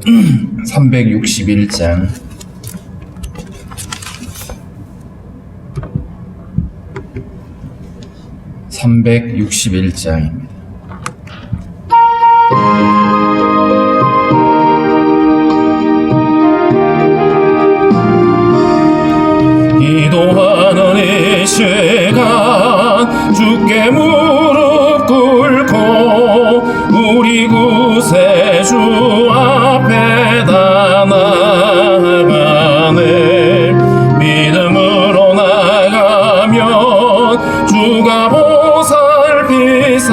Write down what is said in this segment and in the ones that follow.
361장 (361장입니다) 기도하는 이 시간 주께 무릎 꿇고 우리 구세주 앞에다 나아가네. 믿음으로 나가면 주가 보살피사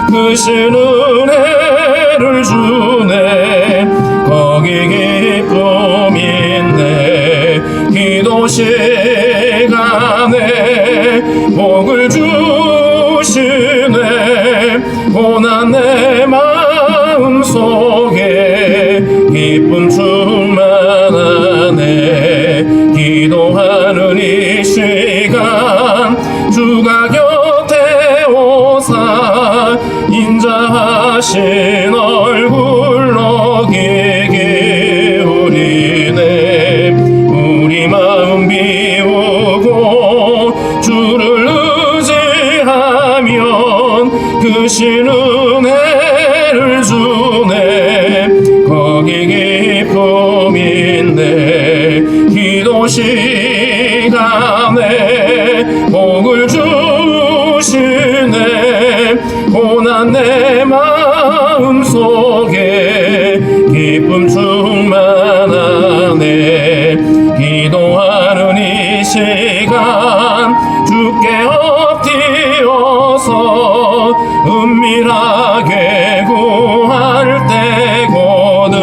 크신 은혜를 주네. 거기 기쁨이 있네. 기도 시간에 복을 주시네. 고난 내 마음 속에 기쁨 충만하네. 기도하는 이 시간 주가 곁에 오사 인자하신 얼굴로 귀 기울이네. 우리 마음 비우고 주를 의지하면 크신 은혜를 주네. 거기 기쁨 있네. 기도 시간에 복을 주시네. 고난 내 마음 속에 기쁨 충만하네. 기도하는 이 시간 주께 엎드려서 은밀하게 구할 때 곧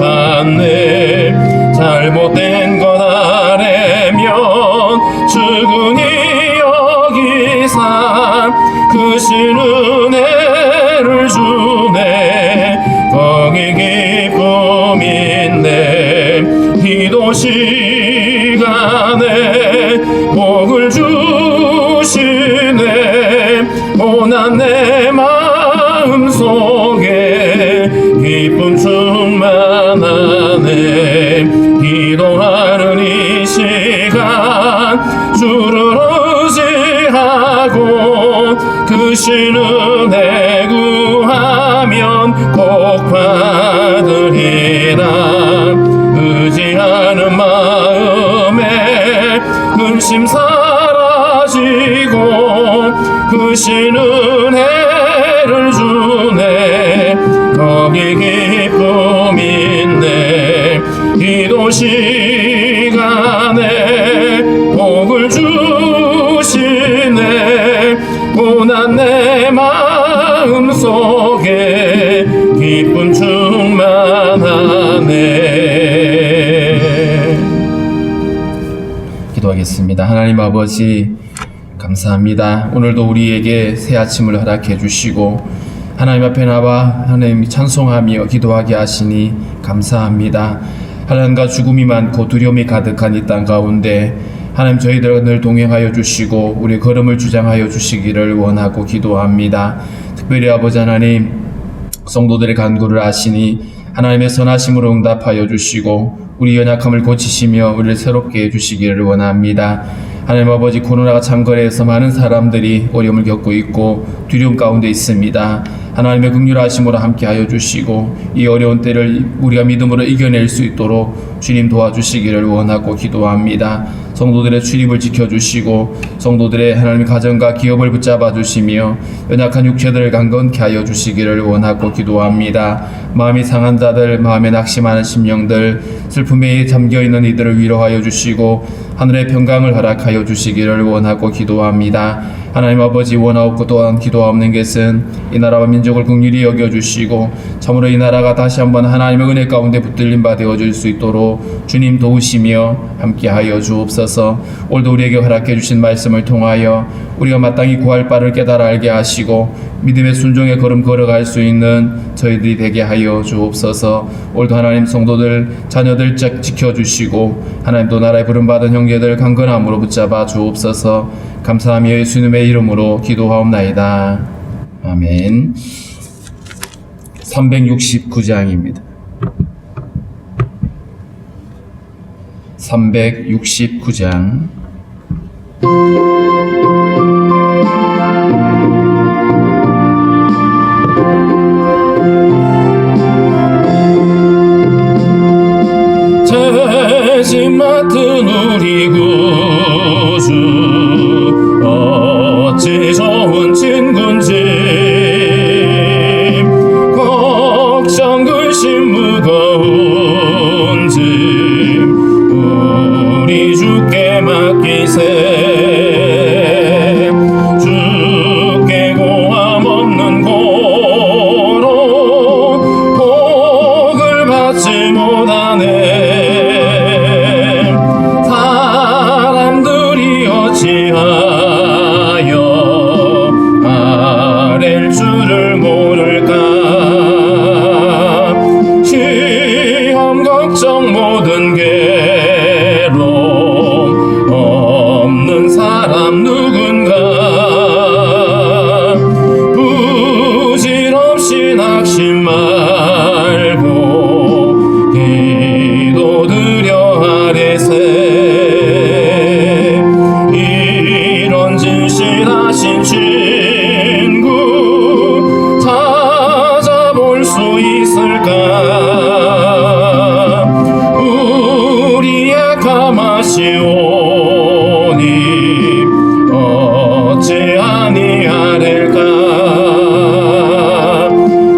응답하네. 잘못된 것 아래면 측은히 여기사 크신 은혜를 주네. 거기 기쁨 있네. 기도 시간에 복을 주시네. 고난 내 마음 속에 기쁨 충만하네. 기도하는 이 시간 주를 의지하고 크신 은혜 구하면 꼭 받으리라. 의지하는 마음에 근심 사라지고 크신 은혜를 주네. 거기 기쁨 있네. 기도 시간에 복을 주시네. 고난 내 마음 속에 기쁨 충만하네. 기도하겠습니다. 하나님 아버지, 감사합니다. 오늘도 우리에게 새 아침을 허락해 주시고 하나님 앞에 나와 하나님 찬송하며 기도하게 하시니 감사합니다. 하나님과 죽음이 많고 두려움이 가득한 이 땅 가운데 하나님 저희들과 늘 동행하여 주시고 우리 걸음을 주장하여 주시기를 원하고 기도합니다. 특별히 아버지 하나님, 성도들의 간구를 아시니 하나님의 선하심으로 응답하여 주시고 우리 연약함을 고치시며 우리를 새롭게 해주시기를 원합니다. 하나님 아버지, 코로나가 창궐해서 많은 사람들이 어려움을 겪고 있고 두려움 가운데 있습니다. 하나님의 긍휼하심으로 함께하여 주시고 이 어려운 때를 우리가 믿음으로 이겨낼 수 있도록 주님 도와주시기를 원하고 기도합니다. 성도들의 출입을 지켜주시고 성도들의 하나님의 가정과 기업을 붙잡아 주시며 연약한 육체들을 강건케 하여 주시기를 원하고 기도합니다. 마음이 상한 자들, 마음에 낙심하는 심령들, 슬픔에 잠겨있는 이들을 위로하여 주시고 하늘의 평강을 허락하여 주시기를 원하고 기도합니다. 하나님 아버지, 원하옵고 또한 기도하옵는 것은 이 나라와 민족을 긍휼히 여겨주시고 참으로 이 나라가 다시 한번 하나님의 은혜 가운데 붙들림 바 되어질 수 있도록 주님 도우시며 함께하여 주옵소서. 오늘도 우리에게 허락해 주신 말씀을 통하여 우리가 마땅히 구할 바를 깨달아 알게 하시고 믿음의 순종의 걸음 걸어갈 수 있는 저희들이 되게 하여 주옵소서. 오늘도 하나님 성도들 자녀들 지켜주시고 하나님 또 나라에 부름받은 형제들 강건함으로 붙잡아 주옵소서. 감사하며 예수님의 이름으로 기도하옵나이다. 아멘. 369장입니다. 369장. 죄짐 맡은 우리 구주 어찌 좋은 친군지 걱정 근심 무거운 짐 우리 주께 맡기세 주께 고함 없는 고로 복을 받지 못하네 사람들이 어찌하여 아랠 줄을 모를까 시험 걱정 모든 괴로움 없는 사람 누군가 부질없이 낙심 말고 기도드려 아뢰세 이런 진실하신 친구 찾아볼 수 있을까 우리 약함하시오니 어찌 아니하릴까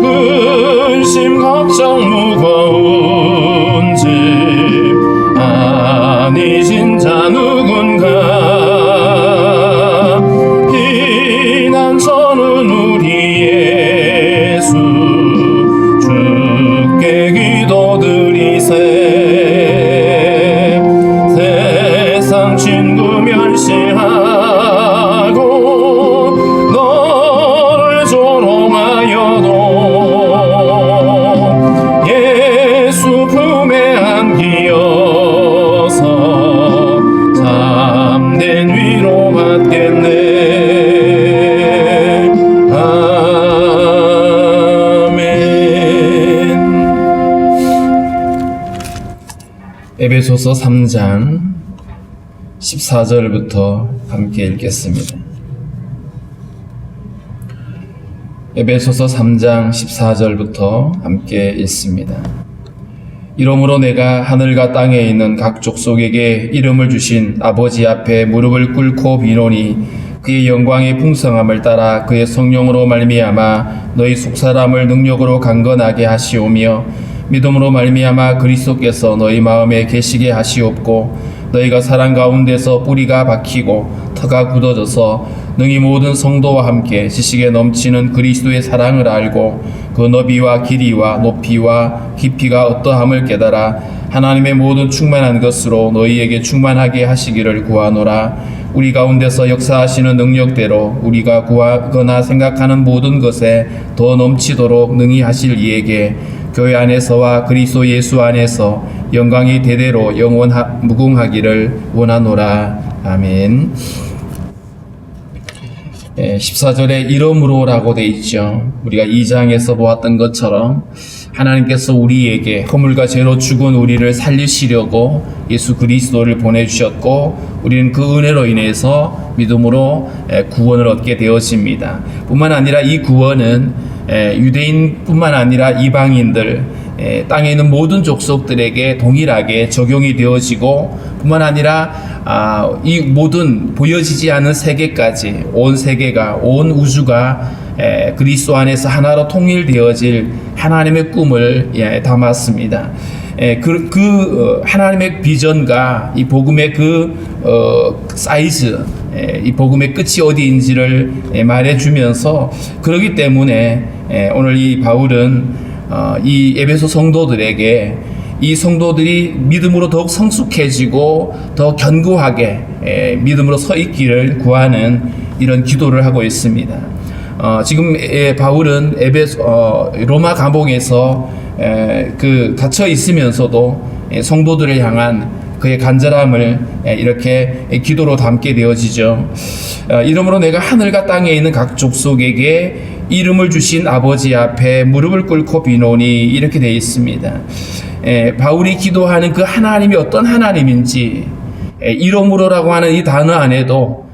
근심 걱정 무거운 짐 아니신 자 누군가 피난 저는 우리 예수 주께 기도드리세 세상 친구 멸시하고 너를 조롱하여도 예수 품에 안기어서 참된 위로 받겠네 아멘. 에베소서 3장 14절부터 함께 읽겠습니다. 에베소서 3장 14절부터 함께 읽습니다. 이러므로 내가 하늘과 땅에 있는 각 족속에게 이름을 주신 아버지 앞에 무릎을 꿇고 비노니 그의 영광의 풍성함을 따라 그의 성령으로 말미암아 너희 속사람을 능력으로 강건하게 하시오며 믿음으로 말미암아 그리스도께서 너희 마음에 계시게 하시옵고 너희가 사랑 가운데서 뿌리가 박히고 터가 굳어져서 능히 모든 성도와 함께 지식에 넘치는 그리스도의 사랑을 알고 그 너비와 길이와 높이와 깊이가 어떠함을 깨달아 하나님의 모든 충만한 것으로 너희에게 충만하게 하시기를 구하노라. 우리 가운데서 역사하시는 능력대로 우리가 구하거나 생각하는 모든 것에 더 넘치도록 능히 하실 이에게 교회 안에서와 그리스도 예수 안에서 영광이 대대로 무궁하기를 원하노라. 아멘. 14절에 이러므로라고 돼 있죠. 우리가 2장에서 보았던 것처럼 하나님께서 우리에게 허물과 죄로 죽은 우리를 살리시려고 예수 그리스도를 보내주셨고 우리는 그 은혜로 인해서 믿음으로 구원을 얻게 되었습니다. 뿐만 아니라 이 구원은 유대인뿐만 아니라 이방인들 땅에 있는 모든 족속들에게 동일하게 적용이 되어지고 뿐만 아니라 이 모든 보여지지 않은 세계까지 온 세계가 온 우주가 그리스도 안에서 하나로 통일되어질 하나님의 꿈을 담았습니다. 하나님의 비전과 이 복음의 사이즈, 이 복음의 끝이 어디인지를 말해주면서 그러기 때문에 오늘 이 바울은 이 에베소 성도들에게 이 성도들이 믿음으로 더욱 성숙해지고 더 견고하게 믿음으로 서 있기를 구하는 이런 기도를 하고 있습니다. 지금 바울은 로마 감옥에서 갇혀 있으면서도 성도들을 향한 그의 간절함을 이렇게 기도로 담게 되어지죠. 이러므로 내가 하늘과 땅에 있는 각 족속에게 이름을 주신 아버지 앞에 무릎을 꿇고 비노니 이렇게 되어 있습니다. 바울이 기도하는 그 하나님이 어떤 하나님인지 이름으로라고 하는 이 단어 안에도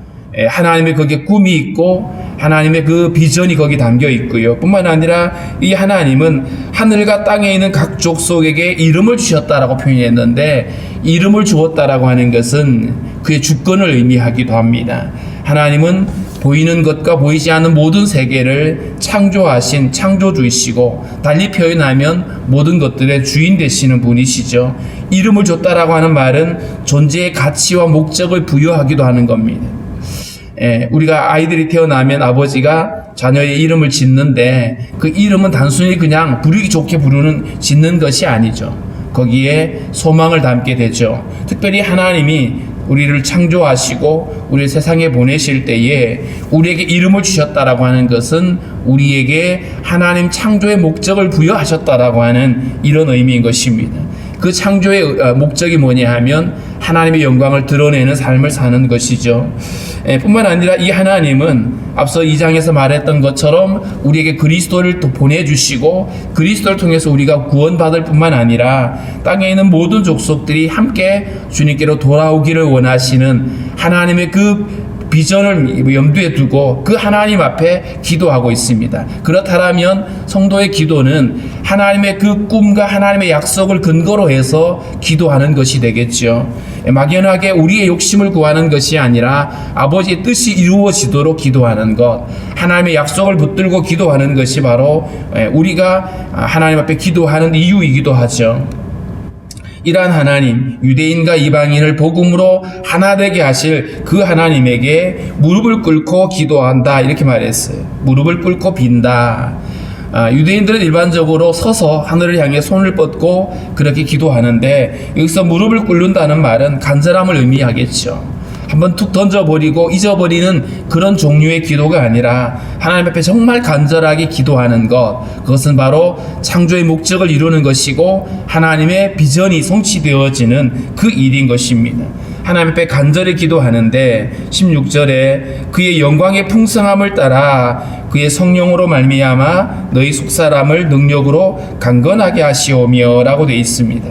하나님의 거기에 꿈이 있고 하나님의 그 비전이 거기 담겨 있고요. 뿐만 아니라 이 하나님은 하늘과 땅에 있는 각 족속에게 이름을 주셨다라고 표현했는데, 이름을 주었다라고 하는 것은 그의 주권을 의미하기도 합니다. 하나님은 보이는 것과 보이지 않는 모든 세계를 창조하신 창조주이시고, 달리 표현하면 모든 것들의 주인 되시는 분이시죠. 이름을 줬다라고 하는 말은 존재의 가치와 목적을 부여하기도 하는 겁니다. 우리가 아이들이 태어나면 아버지가 자녀의 이름을 짓는데 그 이름은 단순히 그냥 부르기 좋게 짓는 것이 아니죠. 거기에 소망을 담게 되죠. 특별히 하나님이 우리를 창조하시고 우리를 세상에 보내실 때에 우리에게 이름을 주셨다라고 하는 것은 우리에게 하나님 창조의 목적을 부여하셨다라고 하는 이런 의미인 것입니다. 그 창조의 목적이 뭐냐 하면 하나님의 영광을 드러내는 삶을 사는 것이죠. 뿐만 아니라 이 하나님은 앞서 2장에서 말했던 것처럼 우리에게 그리스도를 또 보내주시고, 그리스도를 통해서 우리가 구원받을 뿐만 아니라 땅에 있는 모든 족속들이 함께 주님께로 돌아오기를 원하시는 하나님의 그 비전을 염두에 두고 그 하나님 앞에 기도하고 있습니다. 그렇다면 성도의 기도는 하나님의 그 꿈과 하나님의 약속을 근거로 해서 기도하는 것이 되겠죠. 막연하게 우리의 욕심을 구하는 것이 아니라 아버지의 뜻이 이루어지도록 기도하는 것, 하나님의 약속을 붙들고 기도하는 것이 바로 우리가 하나님 앞에 기도하는 이유이기도 하죠. 이러한 하나님, 유대인과 이방인을 복음으로 하나 되게 하실 그 하나님에게 무릎을 꿇고 기도한다 이렇게 말했어요. 무릎을 꿇고 빈다. 유대인들은 일반적으로 서서 하늘을 향해 손을 뻗고 그렇게 기도하는데, 여기서 무릎을 꿇는다는 말은 간절함을 의미하겠죠. 한번 툭 던져버리고 잊어버리는 그런 종류의 기도가 아니라 하나님 앞에 정말 간절하게 기도하는 것, 그것은 바로 창조의 목적을 이루는 것이고 하나님의 비전이 성취되어지는 그 일인 것입니다. 하나님 앞에 간절히 기도하는데 16절에 그의 영광의 풍성함을 따라 그의 성령으로 말미암아 너희 속사람을 능력으로 강건하게 하시오며 라고 되어 있습니다.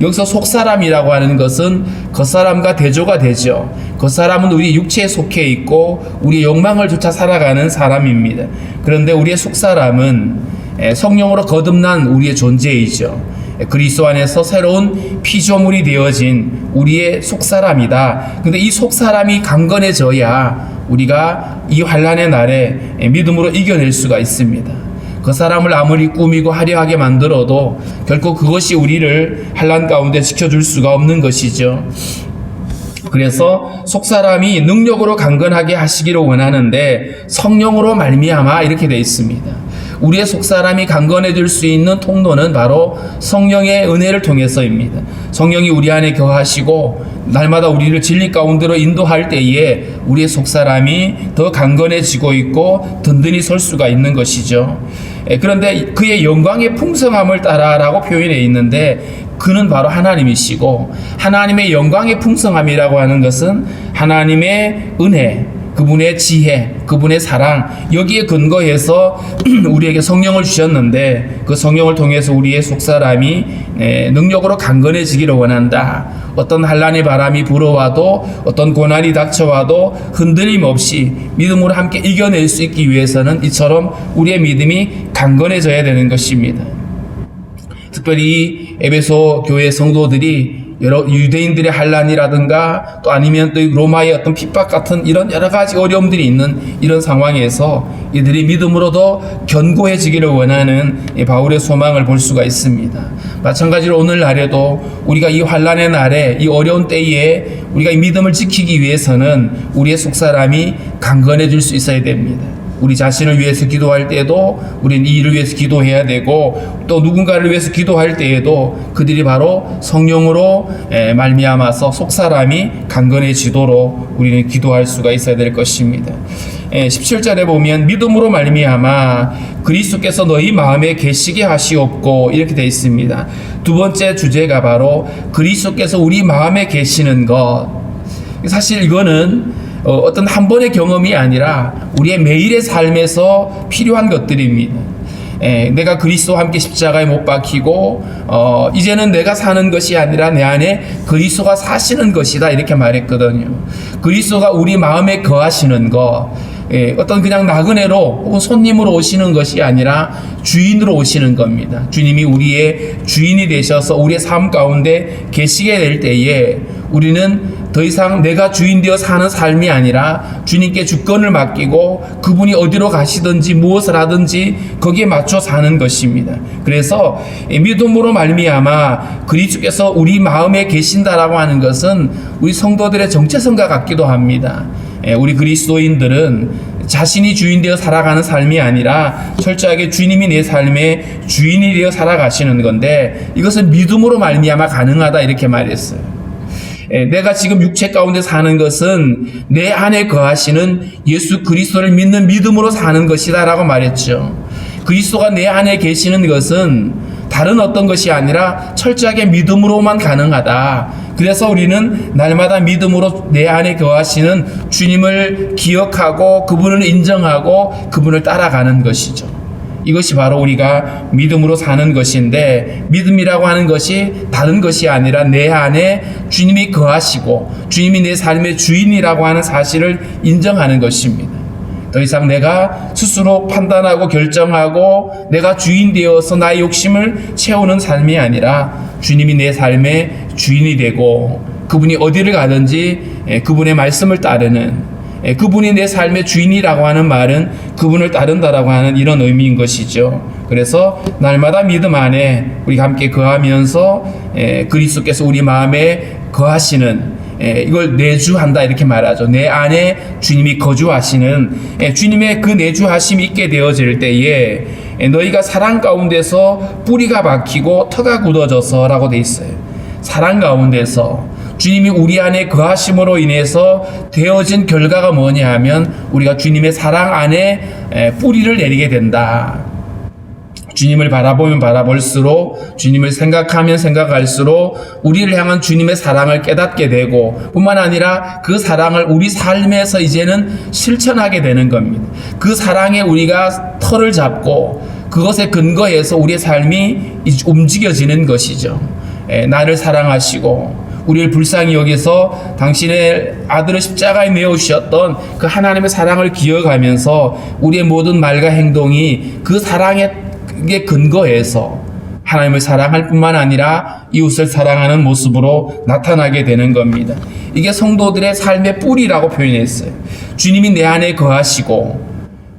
여기서 속사람이라고 하는 것은 겉사람과 대조가 되죠. 겉사람은 우리 육체에 속해 있고 우리의 욕망을 쫓아 살아가는 사람입니다. 그런데 우리의 속사람은 성령으로 거듭난 우리의 존재이죠. 그리스도 안에서 새로운 피조물이 되어진 우리의 속사람이다. 근데 이 속사람이 강건해져야 우리가 이 환난의 날에 믿음으로 이겨낼 수가 있습니다. 그 사람을 아무리 꾸미고 화려하게 만들어도 결코 그것이 우리를 환난 가운데 지켜줄 수가 없는 것이죠. 그래서 속사람이 능력으로 강건하게 하시기를 원하는데 성령으로 말미암아 이렇게 되어 있습니다. 우리의 속사람이 강건해질 수 있는 통로는 바로 성령의 은혜를 통해서입니다. 성령이 우리 안에 거하시고 날마다 우리를 진리 가운데로 인도할 때에 우리의 속사람이 더 강건해지고 있고 든든히 설 수가 있는 것이죠. 그런데 그의 영광의 풍성함을 따라라고 표현해 있는데, 그는 바로 하나님이시고 하나님의 영광의 풍성함이라고 하는 것은 하나님의 은혜, 그분의 지혜, 그분의 사랑, 여기에 근거해서 우리에게 성령을 주셨는데 그 성령을 통해서 우리의 속사람이 능력으로 강건해지기를 원한다. 어떤 환난의 바람이 불어와도 어떤 고난이 닥쳐와도 흔들림 없이 믿음으로 함께 이겨낼 수 있기 위해서는 이처럼 우리의 믿음이 강건해져야 되는 것입니다. 특별히 에베소 교회 성도들이 여러 유대인들의 환난이라든가 또 아니면 또 로마의 어떤 핍박 같은 이런 여러 가지 어려움들이 있는 이런 상황에서 이들이 믿음으로 더 견고해지기를 원하는 바울의 소망을 볼 수가 있습니다. 마찬가지로 오늘날에도 우리가 이 환난의 날에 이 어려운 때에 우리가 이 믿음을 지키기 위해서는 우리의 속사람이 강건해질 수 있어야 됩니다. 우리 자신을 위해서 기도할 때에도 우리는 이 일을 위해서 기도해야 되고, 또 누군가를 위해서 기도할 때에도 그들이 바로 성령으로 말미암아서 속사람이 강건해지도록 우리는 기도할 수가 있어야 될 것입니다. 17절에 보면 믿음으로 말미암아 그리스도께서 너희 마음에 계시게 하시옵고 이렇게 되어 있습니다. 두 번째 주제가 바로 그리스도께서 우리 마음에 계시는 것. 사실 이거는 어떤 한 번의 경험이 아니라 우리의 매일의 삶에서 필요한 것들입니다. 내가 그리스도와 함께 십자가에 못 박히고 이제는 내가 사는 것이 아니라 내 안에 그리스도가 사시는 것이다 이렇게 말했거든요. 그리스도가 우리 마음에 거하시는 것, 어떤 그냥 나그네로 혹은 손님으로 오시는 것이 아니라 주인으로 오시는 겁니다. 주님이 우리의 주인이 되셔서 우리의 삶 가운데 계시게 될 때에 우리는 더 이상 내가 주인 되어 사는 삶이 아니라 주님께 주권을 맡기고 그분이 어디로 가시든지 무엇을 하든지 거기에 맞춰 사는 것입니다. 그래서 믿음으로 말미암아 그리스도께서 우리 마음에 계신다라고 하는 것은 우리 성도들의 정체성과 같기도 합니다. 우리 그리스도인들은 자신이 주인 되어 살아가는 삶이 아니라 철저하게 주님이 내 삶의 주인이 되어 살아가시는 건데 이것은 믿음으로 말미암아 가능하다 이렇게 말했어요. 내가 지금 육체 가운데 사는 것은 내 안에 거하시는 예수 그리스도를 믿는 믿음으로 사는 것이다 라고 말했죠. 그리스도가 내 안에 계시는 것은 다른 어떤 것이 아니라 철저하게 믿음으로만 가능하다. 그래서 우리는 날마다 믿음으로 내 안에 거하시는 주님을 기억하고 그분을 인정하고 그분을 따라가는 것이죠. 이것이 바로 우리가 믿음으로 사는 것인데 믿음이라고 하는 것이 다른 것이 아니라 내 안에 주님이 거하시고 주님이 내 삶의 주인이라고 하는 사실을 인정하는 것입니다. 더 이상 내가 스스로 판단하고 결정하고 내가 주인 되어서 나의 욕심을 채우는 삶이 아니라 주님이 내 삶의 주인이 되고 그분이 어디를 가든지 그분의 말씀을 따르는 그분이 내 삶의 주인이라고 하는 말은 그분을 따른다라고 하는 이런 의미인 것이죠. 그래서 날마다 믿음 안에 우리가 함께 거하면서 그리스도께서 우리 마음에 거하시는 이걸 내주한다 이렇게 말하죠. 내 안에 주님이 거주하시는 주님의 그 내주하심이 있게 되어질 때에 너희가 사랑 가운데서 뿌리가 박히고 터가 굳어져서라고 돼 있어요. 사랑 가운데서 주님이 우리 안에 거하심으로 인해서 되어진 결과가 뭐냐 하면 우리가 주님의 사랑 안에 뿌리를 내리게 된다. 주님을 바라보면 바라볼수록 주님을 생각하면 생각할수록 우리를 향한 주님의 사랑을 깨닫게 되고 뿐만 아니라 그 사랑을 우리 삶에서 이제는 실천하게 되는 겁니다. 그 사랑에 우리가 털을 잡고 그것에 근거해서 우리의 삶이 움직여지는 것이죠. 나를 사랑하시고 우리를 불쌍히 여기서 당신의 아들을 십자가에 내어 주셨던 그 하나님의 사랑을 기억하면서 우리의 모든 말과 행동이 그 사랑에 근거해서 하나님을 사랑할 뿐만 아니라 이웃을 사랑하는 모습으로 나타나게 되는 겁니다. 이게 성도들의 삶의 뿌리라고 표현했어요. 주님이 내 안에 거하시고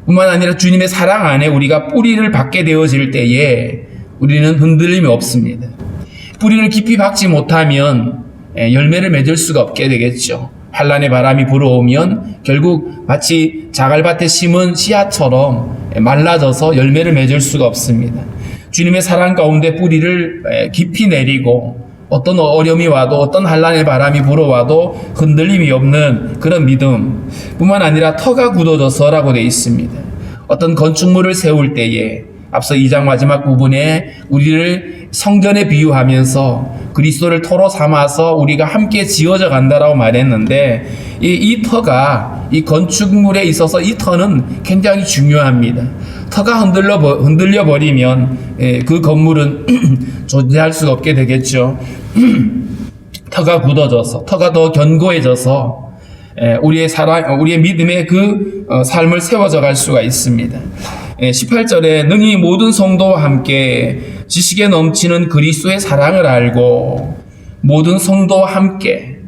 뿐만 아니라 주님의 사랑 안에 우리가 뿌리를 받게 되어질 때에 우리는 흔들림이 없습니다. 뿌리를 깊이 박지 못하면 열매를 맺을 수가 없게 되겠죠. 환란의 바람이 불어오면 결국 마치 자갈밭에 심은 씨앗처럼 말라져서 열매를 맺을 수가 없습니다. 주님의 사랑 가운데 뿌리를 깊이 내리고 어떤 어려움이 와도 어떤 환란의 바람이 불어와도 흔들림이 없는 그런 믿음 뿐만 아니라 터가 굳어져서라고 되어 있습니다. 어떤 건축물을 세울 때에 앞서 2장 마지막 부분에 우리를 성전에 비유하면서 그리스도를 터로 삼아서 우리가 함께 지어져 간다라고 말했는데 이 터가 이 건축물에 있어서 이 터는 굉장히 중요합니다. 터가 흔들려 버리면 그 건물은 존재할 수가 없게 되겠죠. 터가 굳어져서 터가 더 견고해져서 우리의 믿음의 그 삶을 세워져 갈 수가 있습니다. 18절에 능히 모든 성도와 함께 지식에 넘치는 그리스도의 사랑을 알고 모든 성도와 함께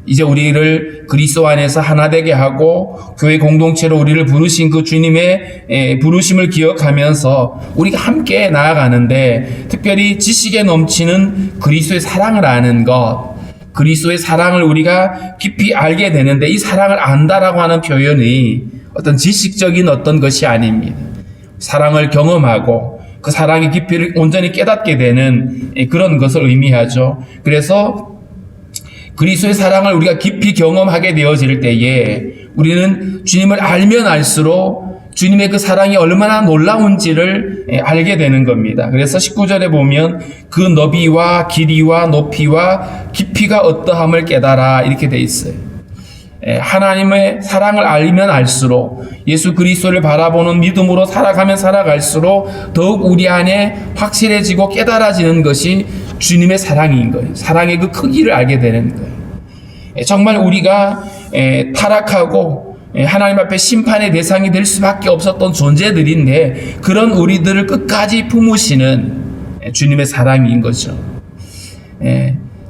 이제 우리를 그리스도 안에서 하나 되게 하고 교회 공동체로 우리를 부르신 그 주님의 부르심을 기억하면서 우리가 함께 나아가는데 특별히 지식에 넘치는 그리스도의 사랑을 아는 것 그리스도의 사랑을 우리가 깊이 알게 되는데 이 사랑을 안다라고 하는 표현이 어떤 지식적인 어떤 것이 아닙니다. 사랑을 경험하고 그 사랑의 깊이를 온전히 깨닫게 되는 그런 것을 의미하죠. 그래서 그리스도의 사랑을 우리가 깊이 경험하게 되어질 때에 우리는 주님을 알면 알수록 주님의 그 사랑이 얼마나 놀라운지를 알게 되는 겁니다. 그래서 19절에 보면 그 너비와 길이와 높이와 깊이가 어떠함을 깨달아 이렇게 돼 있어요. 하나님의 사랑을 알면 알수록 예수 그리스도를 바라보는 믿음으로 살아가면 살아갈수록 더욱 우리 안에 확실해지고 깨달아지는 것이 주님의 사랑인 거예요. 사랑의 그 크기를 알게 되는 거예요. 정말 우리가 타락하고 하나님 앞에 심판의 대상이 될 수밖에 없었던 존재들인데 그런 우리들을 끝까지 품으시는 주님의 사랑인 거죠.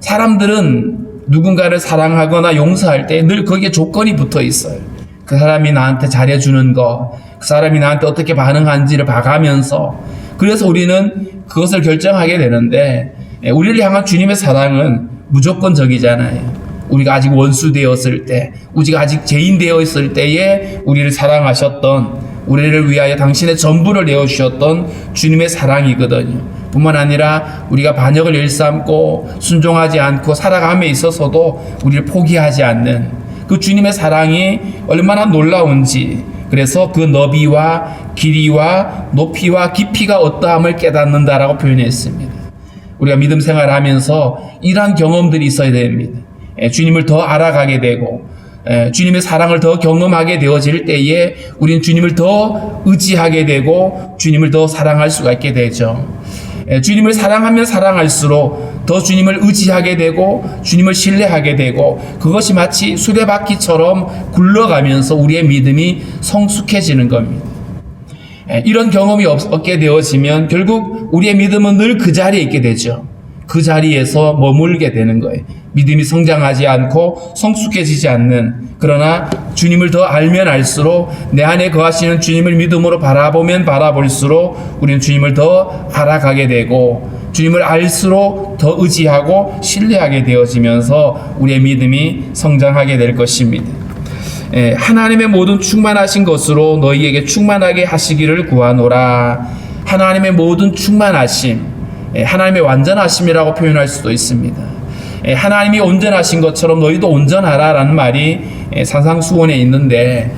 사람들은 누군가를 사랑하거나 용서할 때 늘 거기에 조건이 붙어 있어요. 그 사람이 나한테 잘해주는 거, 그 사람이 나한테 어떻게 반응하는지를 봐가면서 그래서 우리는 그것을 결정하게 되는데 우리를 향한 주님의 사랑은 무조건적이잖아요. 우리가 아직 원수 되었을 때, 우리가 아직 죄인 되었을 때에 우리를 사랑하셨던, 우리를 위하여 당신의 전부를 내어주셨던 주님의 사랑이거든요. 뿐만 아니라 우리가 반역을 일삼고 순종하지 않고 살아감에 있어서도 우리를 포기하지 않는 그 주님의 사랑이 얼마나 놀라운지, 그래서 그 너비와 길이와 높이와 깊이가 어떠함을 깨닫는다라고 표현했습니다. 우리가 믿음 생활하면서 이러한 경험들이 있어야 됩니다. 주님을 더 알아가게 되고 주님의 사랑을 더 경험하게 되어질 때에 우리는 주님을 더 의지하게 되고 주님을 더 사랑할 수가 있게 되죠. 주님을 사랑하면 사랑할수록 더 주님을 의지하게 되고 주님을 신뢰하게 되고 그것이 마치 수레바퀴처럼 굴러가면서 우리의 믿음이 성숙해지는 겁니다. 이런 경험이 없게 되어지면 결국 우리의 믿음은 늘 그 자리에 있게 되죠. 그 자리에서 머물게 되는 거예요. 믿음이 성장하지 않고 성숙해지지 않는, 그러나 주님을 더 알면 알수록 내 안에 거하시는 주님을 믿음으로 바라보면 바라볼수록 우리는 주님을 더 알아가게 되고 주님을 알수록 더 의지하고 신뢰하게 되어지면서 우리의 믿음이 성장하게 될 것입니다. 하나님의 모든 충만하신 것으로 너희에게 충만하게 하시기를 구하노라. 하나님의 모든 충만하심, 하나님의 완전하심이라고 표현할 수도 있습니다. 하나님이 온전하신 것처럼 너희도 온전하라라는 말이 산상수훈에 있는데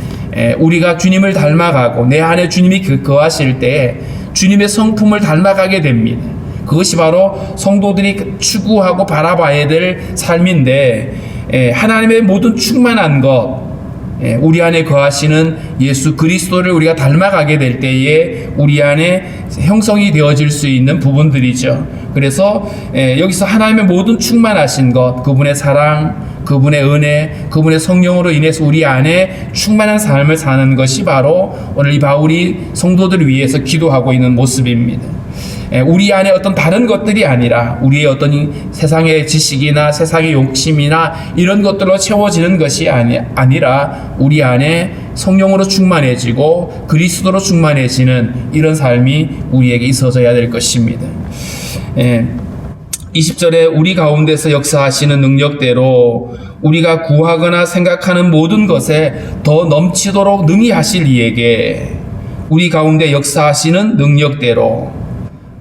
우리가 주님을 닮아가고 내 안에 주님이 거하실 때 주님의 성품을 닮아가게 됩니다. 그것이 바로 성도들이 추구하고 바라봐야 될 삶인데 하나님의 모든 충만한 것, 우리 안에 거하시는 예수 그리스도를 우리가 닮아가게 될 때에 우리 안에 형성이 되어질 수 있는 부분들이죠. 그래서 여기서 하나님의 모든 충만하신 것, 그분의 사랑, 그분의 은혜, 그분의 성령으로 인해서 우리 안에 충만한 삶을 사는 것이 바로 오늘 이 바울이 성도들을 위해서 기도하고 있는 모습입니다. 우리 안에 어떤 다른 것들이 아니라 우리의 어떤 세상의 지식이나 세상의 욕심이나 이런 것들로 채워지는 것이 아니라 우리 안에 성령으로 충만해지고 그리스도로 충만해지는 이런 삶이 우리에게 있어져야 될 것입니다. 20절에 우리 가운데서 역사하시는 능력대로 우리가 구하거나 생각하는 모든 것에 더 넘치도록 능히 하실 이에게, 우리 가운데 역사하시는 능력대로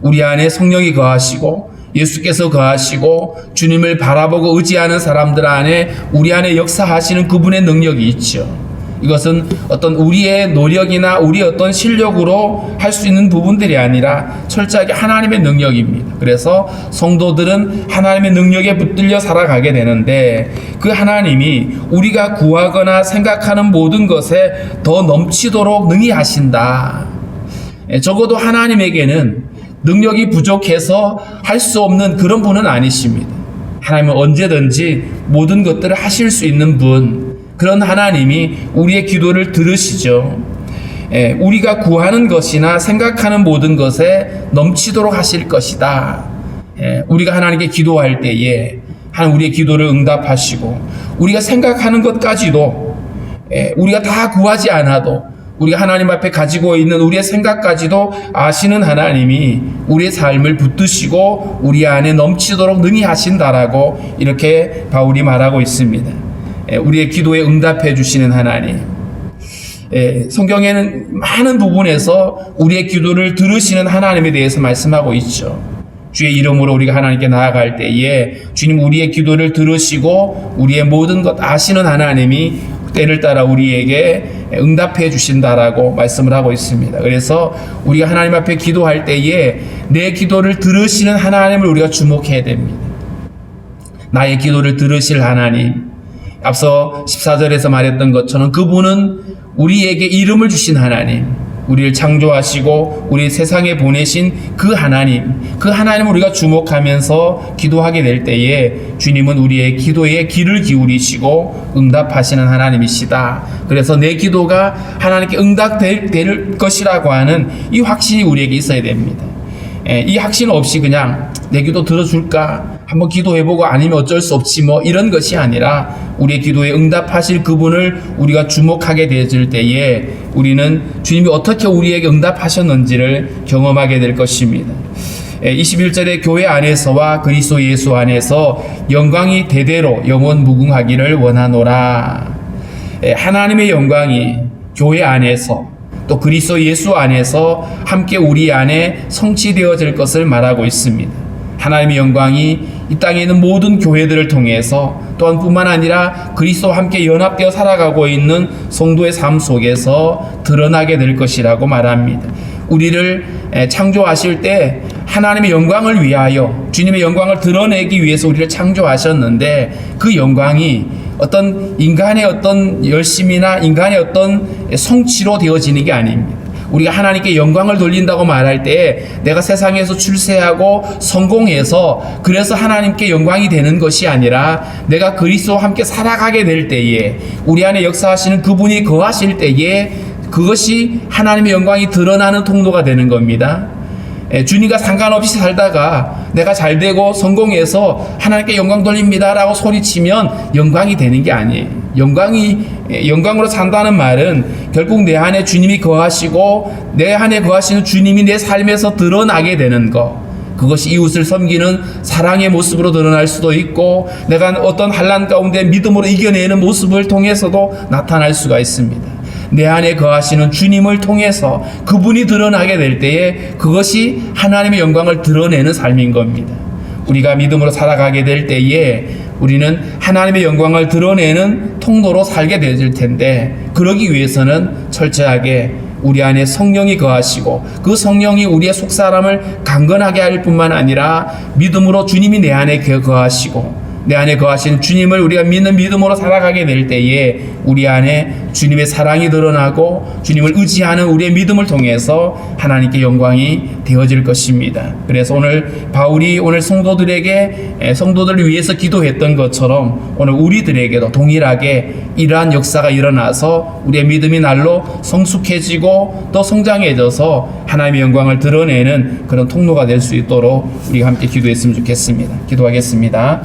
우리 안에 성령이 거하시고 예수께서 거하시고 주님을 바라보고 의지하는 사람들 안에 우리 안에 역사하시는 그분의 능력이 있죠. 이것은 어떤 우리의 노력이나 우리의 어떤 실력으로 할 수 있는 부분들이 아니라 철저하게 하나님의 능력입니다. 그래서 성도들은 하나님의 능력에 붙들려 살아가게 되는데 그 하나님이 우리가 구하거나 생각하는 모든 것에 더 넘치도록 능히 하신다. 적어도 하나님에게는 능력이 부족해서 할 수 없는 그런 분은 아니십니다. 하나님은 언제든지 모든 것들을 하실 수 있는 분, 그런 하나님이 우리의 기도를 들으시죠. 우리가 구하는 것이나 생각하는 모든 것에 넘치도록 하실 것이다. 우리가 하나님께 기도할 때에 하나님 우리의 기도를 응답하시고 우리가 생각하는 것까지도 우리가 다 구하지 않아도 우리가 하나님 앞에 가지고 있는 우리의 생각까지도 아시는 하나님이 우리의 삶을 붙드시고 우리 안에 넘치도록 능히 하신다라고 이렇게 바울이 말하고 있습니다. 우리의 기도에 응답해 주시는 하나님. 성경에는 많은 부분에서 우리의 기도를 들으시는 하나님에 대해서 말씀하고 있죠. 주의 이름으로 우리가 하나님께 나아갈 때에 주님 우리의 기도를 들으시고 우리의 모든 것 아시는 하나님이 때를 따라 우리에게 응답해 주신다라고 말씀을 하고 있습니다. 그래서 우리가 하나님 앞에 기도할 때에 내 기도를 들으시는 하나님을 우리가 주목해야 됩니다. 나의 기도를 들으실 하나님, 앞서 14절에서 말했던 것처럼 그분은 우리에게 이름을 주신 하나님, 우리를 창조하시고 우리 세상에 보내신 그 하나님을 우리가 주목하면서 기도하게 될 때에 주님은 우리의 기도에 귀를 기울이시고 응답하시는 하나님이시다. 그래서 내 기도가 하나님께 응답될 것이라고 하는 이 확신이 우리에게 있어야 됩니다. 이 확신 없이 그냥 내 기도 들어줄까? 한번 기도해보고 아니면 어쩔 수 없지 뭐 이런 것이 아니라 우리의 기도에 응답하실 그분을 우리가 주목하게 되어질 때에 우리는 주님이 어떻게 우리에게 응답하셨는지를 경험하게 될 것입니다. 21절에 교회 안에서와 그리스도 예수 안에서 영광이 대대로 영원 무궁하기를 원하노라. 하나님의 영광이 교회 안에서 또 그리스도 예수 안에서 함께 우리 안에 성취되어질 것을 말하고 있습니다. 하나님의 영광이 이 땅에 있는 모든 교회들을 통해서 또한 뿐만 아니라 그리스도와 함께 연합되어 살아가고 있는 성도의 삶 속에서 드러나게 될 것이라고 말합니다. 우리를 창조하실 때 하나님의 영광을 위하여 주님의 영광을 드러내기 위해서 우리를 창조하셨는데 그 영광이 어떤 인간의 어떤 열심이나 인간의 어떤 성취로 되어지는 게 아닙니다. 우리가 하나님께 영광을 돌린다고 말할 때 내가 세상에서 출세하고 성공해서 그래서 하나님께 영광이 되는 것이 아니라 내가 그리스도와 함께 살아가게 될 때에 우리 안에 역사하시는 그분이 거하실 때에 그것이 하나님의 영광이 드러나는 통로가 되는 겁니다. 주님과 상관없이 살다가 내가 잘되고 성공해서 하나님께 영광 돌립니다 라고 소리치면 영광이 되는 게 아니에요. 영광으로 산다는 말은 결국 내 안에 주님이 거하시고 내 안에 거하시는 주님이 내 삶에서 드러나게 되는 것, 그것이 이웃을 섬기는 사랑의 모습으로 드러날 수도 있고 내가 어떤 환난 가운데 믿음으로 이겨내는 모습을 통해서도 나타날 수가 있습니다. 내 안에 거하시는 주님을 통해서 그분이 드러나게 될 때에 그것이 하나님의 영광을 드러내는 삶인 겁니다. 우리가 믿음으로 살아가게 될 때에 우리는 하나님의 영광을 드러내는 통로로 살게 되질 텐데 그러기 위해서는 철저하게 우리 안에 성령이 거하시고 그 성령이 우리의 속사람을 강건하게 할 뿐만 아니라 믿음으로 주님이 내 안에 거하시고 내 안에 거하신 주님을 우리가 믿는 믿음으로 살아가게 될 때에 우리 안에 주님의 사랑이 드러나고 주님을 의지하는 우리의 믿음을 통해서 하나님께 영광이 되어질 것입니다. 그래서 오늘 바울이 오늘 성도들을 위해서 기도했던 것처럼 오늘 우리들에게도 동일하게 이러한 역사가 일어나서 우리의 믿음이 날로 성숙해지고 또 성장해져서 하나님의 영광을 드러내는 그런 통로가 될 수 있도록 우리가 함께 기도했으면 좋겠습니다. 기도하겠습니다.